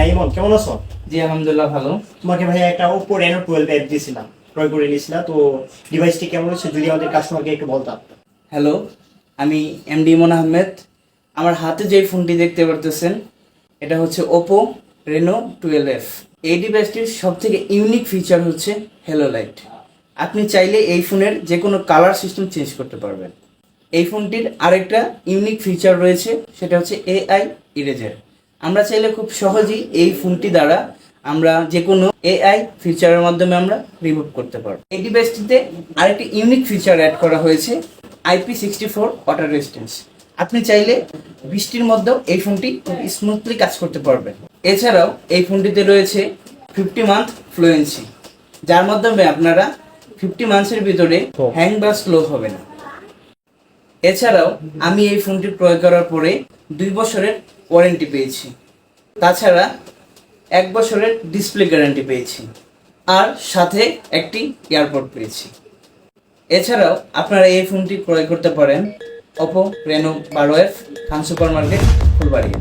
হ্যাঁ ইমন, কেমন আছো? জি আলহামদুলিল্লাহ ভালো। তোমাকে ভাই একটা Oppo Reno 12 অ্যাপ দিয়েছিলাম, ক্রয় করে নিয়েছিলাম। তো ডিভাইসটি কেমন হচ্ছে যদি আমাদের কাস্টমারকে একটু বলতাম। হ্যালো, আমি এমডি ইমন আহমেদ। আমার হাতে যে ফোনটি দেখতে পারতেছেন এটা হচ্ছে ওপো Reno 12F। এই ডিভাইসটির সবথেকে ইউনিক ফিচার হচ্ছে হ্যালো লাইট। আপনি চাইলে এই ফোনের যে কোনো কালার সিস্টেম চেঞ্জ করতে পারবেন। এই ফোনটির আরেকটা ইউনিক ফিচার রয়েছে, সেটা হচ্ছে এআই ইরেজার। আমরা চাইলে খুব সহজেই এই ফোনটি দ্বারা আমরা যে কোনো এআই ফিচারের মাধ্যমে আমরা রিমুভ করতে পারবো। এই ডিভাইসটিতে আরেকটি ইউনিক ফিচার অ্যাড করা হয়েছে, IP64 ওয়াটার রেজিস্ট্যান্স। আপনি চাইলে বৃষ্টির মধ্যেও এই ফোনটি খুব স্মুথলি কাজ করতে পারবেন। এছাড়াও এই ফোনটিতে রয়েছে 50 মান্থ ফ্লুয়েন্সি, যার মাধ্যমে আপনারা 50 মান্থসের ভিতরে হ্যাং বা স্লো হবে না। এছাড়াও আমি এই ফোনটি ক্রয় করার পরে 2 বছরের ওয়ারেন্টি পেয়েছি। তাছাড়া 1 বছরের ডিসপ্লে গ্যারান্টি পেয়েছি, আর সাথে একটি এয়ারপড পেয়েছি। এছাড়াও আপনারা এই ফোনটি ক্রয় করতে পারেন Oppo Reno 12F, খান সুপার মার্কেট, ফুলবাড়িয়া।